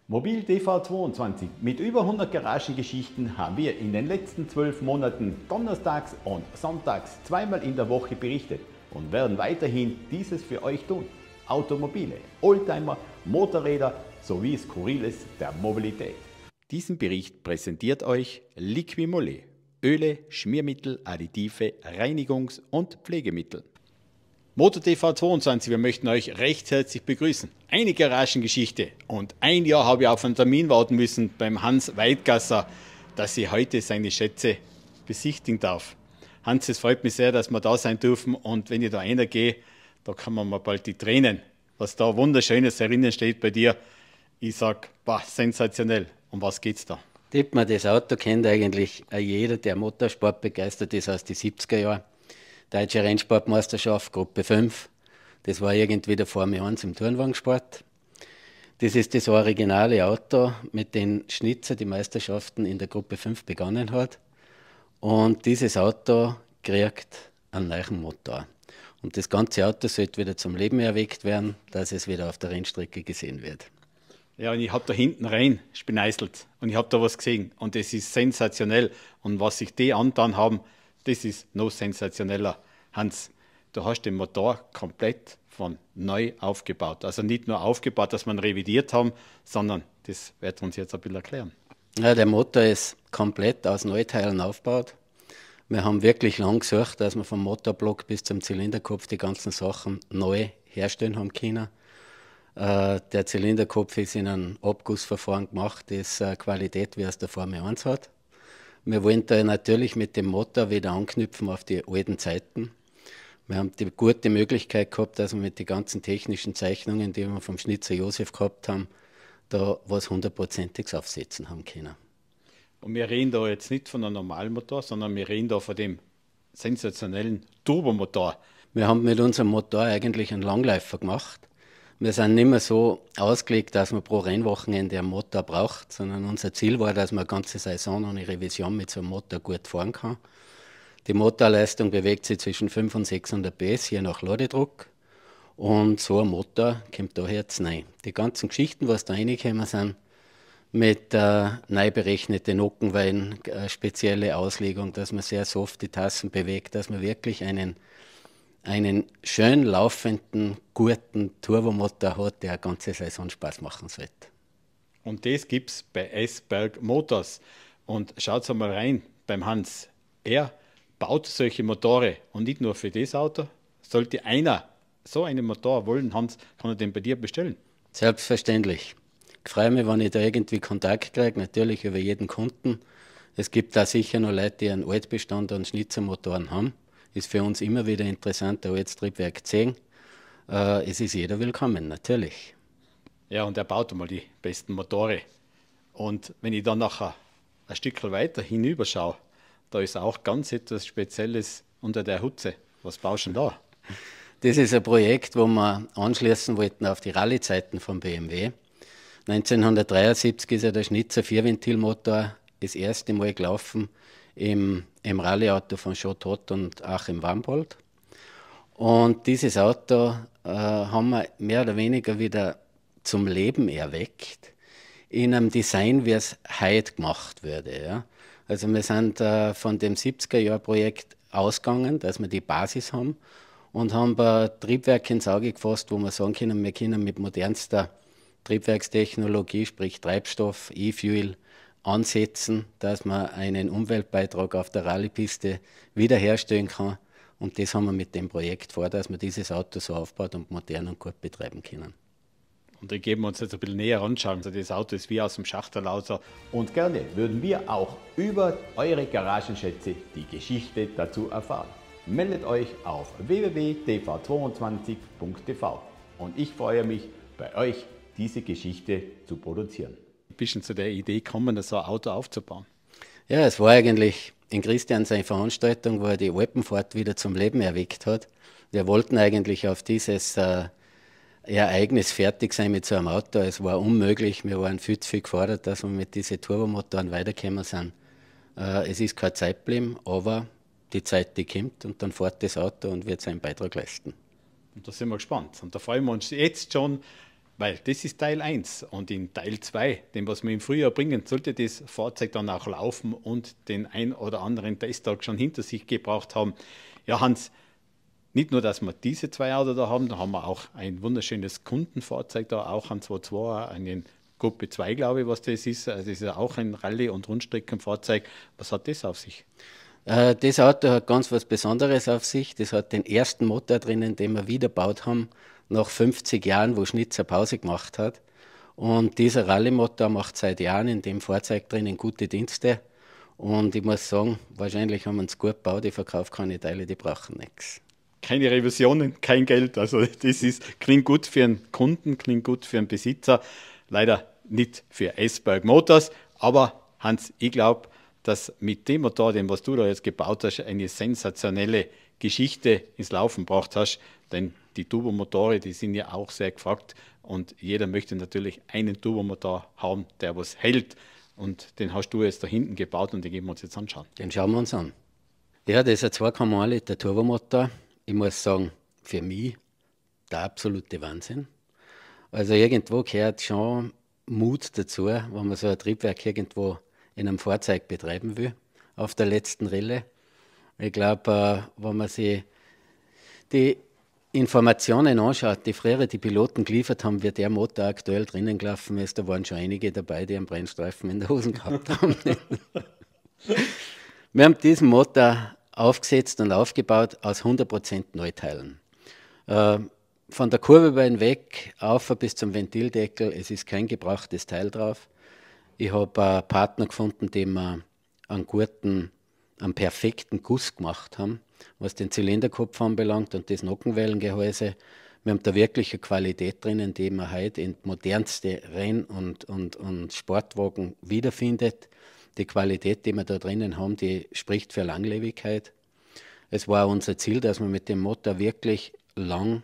Mobil TV22 mit über 100 Garagengeschichten haben wir in den letzten 12 Monaten donnerstags und sonntags zweimal in der Woche berichtet und werden weiterhin dieses für euch tun. Automobile, Oldtimer, Motorräder sowie Skurriles der Mobilität. Diesen Bericht präsentiert euch Liquimollet. Öle, Schmiermittel, Additive, Reinigungs- und Pflegemittel. Motor TV22, wir möchten euch recht herzlich begrüßen. Eine Garagengeschichte und ein Jahr habe ich auf einen Termin warten müssen beim Hans Weidgasser, dass ich heute seine Schätze besichtigen darf. Hans, es freut mich sehr, dass wir da sein dürfen und wenn ich da reingehe, da kann man mal bald die Tränen, was da Wunderschönes herinnen steht bei dir. Ich sage, sensationell. Um was geht's da? Das Auto kennt eigentlich jeder, der Motorsport begeistert ist aus den 70er Jahren. Deutsche Rennsportmeisterschaft, Gruppe 5. Das war irgendwie der Formel 1 im Turnwagensport. Das ist das originale Auto, mit dem Schnitzer die Meisterschaften in der Gruppe 5 begonnen hat. Und dieses Auto kriegt einen neuen Motor. Und das ganze Auto sollte wieder zum Leben erweckt werden, dass es wieder auf der Rennstrecke gesehen wird. Ja, und ich habe da hinten rein spineißelt und ich habe da was gesehen und das ist sensationell. Und was sich die angetan haben, das ist noch sensationeller. Hans, du hast den Motor komplett von neu aufgebaut. Also nicht nur aufgebaut, dass wir ihn revidiert haben, sondern das wird uns jetzt ein bisschen erklären. Ja, der Motor ist komplett aus Neuteilen aufgebaut. Wir haben wirklich lang gesucht, dass wir vom Motorblock bis zum Zylinderkopf die ganzen Sachen neu herstellen haben können. Der Zylinderkopf ist in einem Abgussverfahren gemacht, das Qualität wie aus der Formel 1 hat. Wir wollen da natürlich mit dem Motor wieder anknüpfen auf die alten Zeiten. Wir haben die gute Möglichkeit gehabt, dass wir mit den ganzen technischen Zeichnungen, die wir vom Schnitzer Josef gehabt haben, da was 100%iges aufsetzen haben können. Und wir reden da jetzt nicht von einem normalen Motor, sondern wir reden da von dem sensationellen Turbomotor. Wir haben mit unserem Motor eigentlich einen Langläufer gemacht. Wir sind nicht mehr so ausgelegt, dass man pro Rennwochenende einen Motor braucht, sondern unser Ziel war, dass man eine ganze Saison ohne Revision mit so einem Motor gut fahren kann. Die Motorleistung bewegt sich zwischen 500 und 600 PS, je nach Ladedruck. Und so ein Motor kommt da jetzt rein. Die ganzen Geschichten, was da reingekommen sind, mit neu berechneten Nockenwellen, spezielle Auslegung, dass man sehr soft die Tassen bewegt, dass man wirklich einen schön laufenden, guten Turbomotor hat, der eine ganze Saison Spaß machen sollte. Und das gibt es bei S-Berg Motors. Und schaut mal rein beim Hans. Er baut solche Motore und nicht nur für das Auto. Sollte einer so einen Motor wollen, Hans, kann er den bei dir bestellen? Selbstverständlich. Ich freue mich, wenn ich da irgendwie Kontakt kriege, natürlich über jeden Kunden. Es gibt da sicher noch Leute, die einen Altbestand an Schnitzermotoren haben. Ist für uns immer wieder interessant, da jetzt Triebwerk 10. Es ist jeder willkommen, natürlich. Ja, und er baut einmal die besten Motore. Und wenn ich dann nachher ein Stück weiter hinüber schaue, da ist auch ganz etwas Spezielles unter der Hutze. Was baust du denn da? Das ist ein Projekt, wo wir anschließen wollten auf die Rallye-Zeiten von BMW. 1973 ist ja der Schnitzer Vierventilmotor das erste Mal gelaufen im Rallye-Auto von Jean Todt und Achim Wampold. Und dieses Auto haben wir mehr oder weniger wieder zum Leben erweckt, in einem Design, wie es heute gemacht würde. Ja. Also wir sind von dem 70er-Jahr-Projekt ausgegangen, dass wir die Basis haben und haben ein Triebwerk ins Auge gefasst, wo wir sagen können, wir können mit modernster Triebwerkstechnologie, sprich Treibstoff, E-Fuel, ansetzen, dass man einen Umweltbeitrag auf der Rallyepiste wiederherstellen kann. Und das haben wir mit dem Projekt vor, dass wir dieses Auto so aufbaut und modern und gut betreiben können. Und da geben wir uns jetzt ein bisschen näher anschauen. Also das Auto ist wie aus dem Schachtelauter. Und gerne würden wir auch über eure Garagenschätze die Geschichte dazu erfahren. Meldet euch auf www.tv22.tv und ich freue mich, bei euch diese Geschichte zu produzieren. Ein bisschen zu der Idee kommen, so ein Auto aufzubauen. Ja, es war eigentlich in Christian seine Veranstaltung, wo er die Alpenfahrt wieder zum Leben erweckt hat. Wir wollten eigentlich auf dieses Ereignis fertig sein mit so einem Auto. Es war unmöglich, wir waren viel zu viel gefordert, dass wir mit diesen Turbomotoren weitergekommen sind. Es ist keine Zeit geblieben, aber die Zeit, die kommt und dann fährt das Auto und wird seinen Beitrag leisten. Und da sind wir gespannt. Und da freuen wir uns jetzt schon weil das ist Teil 1 und in Teil 2, den was wir im Frühjahr bringen, sollte das Fahrzeug dann auch laufen und den ein oder anderen Testtag schon hinter sich gebracht haben. Ja, Hans, nicht nur, dass wir diese 2 Autos da haben wir auch ein wunderschönes Kundenfahrzeug da, auch ein 2.2, einen Gruppe 2, glaube ich, was das ist. Also das ist ja auch ein Rallye- und Rundstreckenfahrzeug. Was hat das auf sich? Das Auto hat ganz was Besonderes auf sich. Das hat den ersten Motor drinnen, den wir wiederbaut haben, nach 50 Jahren, wo Schnitzer Pause gemacht hat. Und dieser Rallye-Motor macht seit Jahren in dem Fahrzeug drinnen gute Dienste. Und ich muss sagen, wahrscheinlich haben wir uns gut gebaut. Ich verkaufe keine Teile, die brauchen nichts. Keine Revisionen, kein Geld. Also das klingt gut für einen Kunden, klingt gut für einen Besitzer. Leider nicht für S-Berg Motors. Aber Hans, ich glaube, dass mit dem Motor, den was du da jetzt gebaut hast, eine sensationelle Geschichte ins Laufen gebracht hast. Denn die Turbomotoren, die sind ja auch sehr gefragt. Und jeder möchte natürlich einen Turbomotor haben, der was hält. Und den hast du jetzt da hinten gebaut und den geben wir uns jetzt anschauen. Den schauen wir uns an. Ja, das ist ein 2,1 Liter Turbomotor. Ich muss sagen, für mich der absolute Wahnsinn. Also irgendwo gehört schon Mut dazu, wenn man so ein Triebwerk irgendwo in einem Fahrzeug betreiben will, auf der letzten Rille. Ich glaube, wenn man sich die Informationen anschaut, die früher die Piloten geliefert haben, wie der Motor aktuell drinnen gelaufen ist, da waren schon einige dabei, die einen Brennstreifen in der Hosen gehabt haben. Wir haben diesen Motor aufgesetzt und aufgebaut aus 100% Neuteilen. Von der Kurbelbein weg, auf bis zum Ventildeckel, es ist kein gebrauchtes Teil drauf. Ich habe einen Partner gefunden, dem wir einen perfekten Guss gemacht haben, was den Zylinderkopf anbelangt und das Nockenwellengehäuse. Wir haben da wirklich eine Qualität drinnen, die man heute in modernste Renn- und Sportwagen wiederfindet. Die Qualität, die wir da drinnen haben, die spricht für Langlebigkeit. Es war unser Ziel, dass man mit dem Motor wirklich lang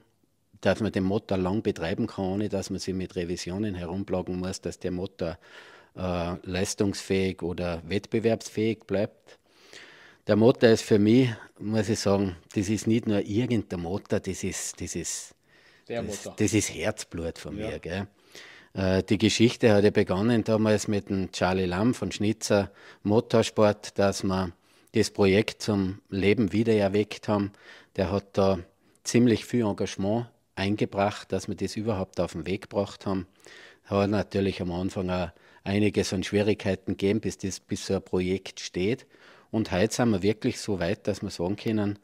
betreiben kann, ohne dass man sich mit Revisionen herumplagen muss, dass der Motor leistungsfähig oder wettbewerbsfähig bleibt. Der Motor ist für mich, muss ich sagen, das ist nicht nur irgendein Motor, das ist Herzblut von mir. Gell? Die Geschichte hat ja begonnen damals mit dem Charlie Lamm von Schnitzer Motorsport, dass wir das Projekt zum Leben wiedererweckt haben. Der hat da ziemlich viel Engagement eingebracht, dass wir das überhaupt auf den Weg gebracht haben. Hat natürlich am Anfang auch einiges an Schwierigkeiten gegeben, bis so ein Projekt steht. Und heute sind wir wirklich so weit, dass wir sagen können,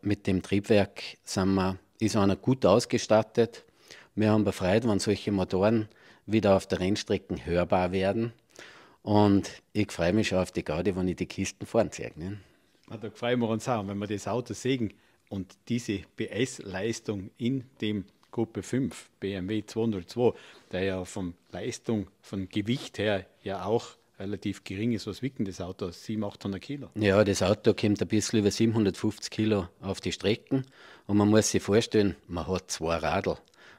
mit dem Triebwerk ist einer gut ausgestattet. Wir haben Freude, wenn solche Motoren wieder auf der Rennstrecke hörbar werden. Und ich freue mich schon auf die Gaudi, wenn ich die Kisten fahren sehe. Ne? Da freuen wir uns auch, wenn wir das Auto sehen und diese PS-Leistung in dem Gruppe 5 BMW 202, der ja von Leistung, von Gewicht her ja auch relativ gering ist. Was wiegt denn das Auto? 700, 800 Kilo? Ja, das Auto kommt ein bisschen über 750 Kilo auf die Strecken. Und man muss sich vorstellen, man hat 2 Radl,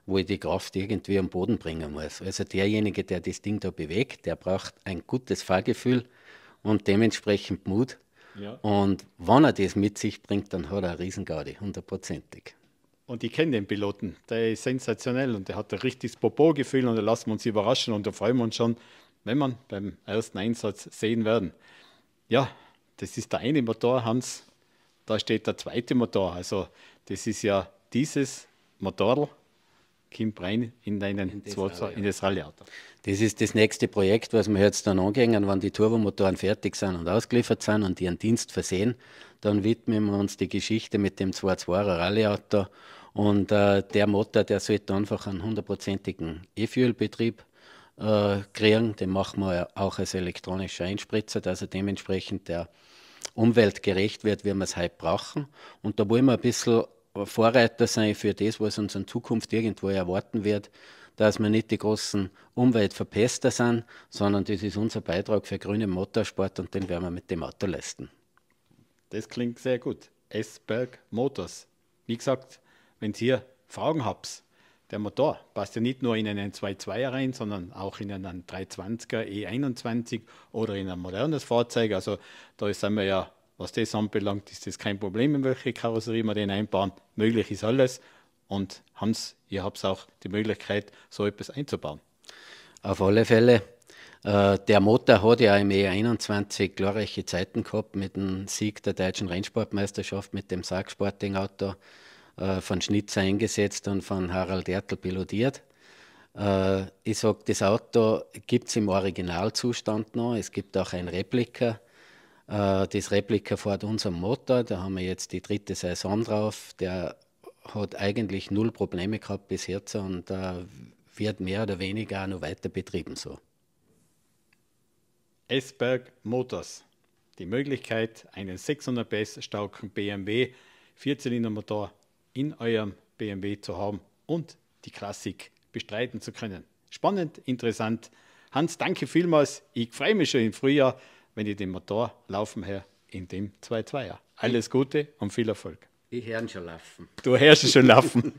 wo ich die Kraft irgendwie am Boden bringen muss. Also derjenige, der das Ding da bewegt, der braucht ein gutes Fahrgefühl und dementsprechend Mut. Ja. Und wenn er das mit sich bringt, dann hat er eine Riesengaudi, 100%ig. Und ich kenne den Piloten, der ist sensationell und der hat ein richtiges Popo-Gefühl und da lassen wir uns überraschen und da freuen wir uns schon, wenn wir beim ersten Einsatz sehen werden. Ja, das ist der eine Motor, Hans, da steht der zweite Motor. Also das ist ja dieses Motorl, kommt rein in das Rallye-Auto. Das ist das nächste Projekt, was wir jetzt dann angehen, wenn die Turbomotoren fertig sind und ausgeliefert sind und ihren Dienst versehen. Dann widmen wir uns die Geschichte mit dem 2.2er Rallye-Auto. Und der Motor, der sollte einfach einen 100%igen E-Fuel-Betrieb kriegen. Den machen wir auch als elektronischer Einspritzer, dass er dementsprechend der Umwelt gerecht wird, wie wir es heute brauchen. Und da wollen wir ein bisschen Vorreiter sein für das, was uns in Zukunft irgendwo erwarten wird, dass wir nicht die großen Umweltverpester sind, sondern das ist unser Beitrag für grünen Motorsport und den werden wir mit dem Auto leisten. Das klingt sehr gut. S-Berg Motors. Wie gesagt, wenn ihr Fragen habt, der Motor passt ja nicht nur in einen 2.2er rein, sondern auch in einen 320er E21 oder in ein modernes Fahrzeug. Also da sind wir ja, was das anbelangt, ist das kein Problem, in welche Karosserie wir den einbauen. Möglich ist alles. und ihr habt auch die Möglichkeit, so etwas einzubauen. Auf alle Fälle. Der Motor hat ja im E21 glorreiche Zeiten gehabt mit dem Sieg der deutschen Rennsportmeisterschaft mit dem Sarg-Sporting-Auto von Schnitzer eingesetzt und von Harald Ertl pilotiert. Ich sage, das Auto gibt es im Originalzustand noch. Es gibt auch ein Replika. Das Replika fährt unseren Motor. Da haben wir jetzt die 3. Saison drauf. Der hat eigentlich 0 Probleme gehabt bis jetzt und wird mehr oder weniger auch noch weiter betrieben so. Esberg Motors. Die Möglichkeit, einen 600 PS starken BMW 4-Zylinder-Motor in eurem BMW zu haben und die Klassik bestreiten zu können. Spannend, interessant. Hans, danke vielmals. Ich freue mich schon im Frühjahr, wenn ich den Motor laufen höre in dem 2.2er. Alles Gute und viel Erfolg. Ich höre ihn schon laufen. Du hörst ihn schon laufen.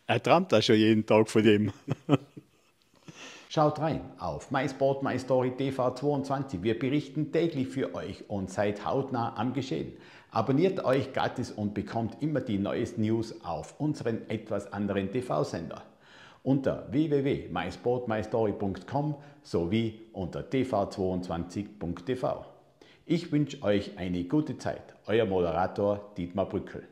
Er träumt da schon jeden Tag von dem. Schaut rein auf MySport, MyStory TV22. Wir berichten täglich für euch und seid hautnah am Geschehen. Abonniert euch gratis und bekommt immer die neuesten News auf unseren etwas anderen TV-Sender. Unter www.mysportmystory.com sowie unter tv22.tv. Ich wünsche euch eine gute Zeit. Euer Moderator Dietmar Brückel.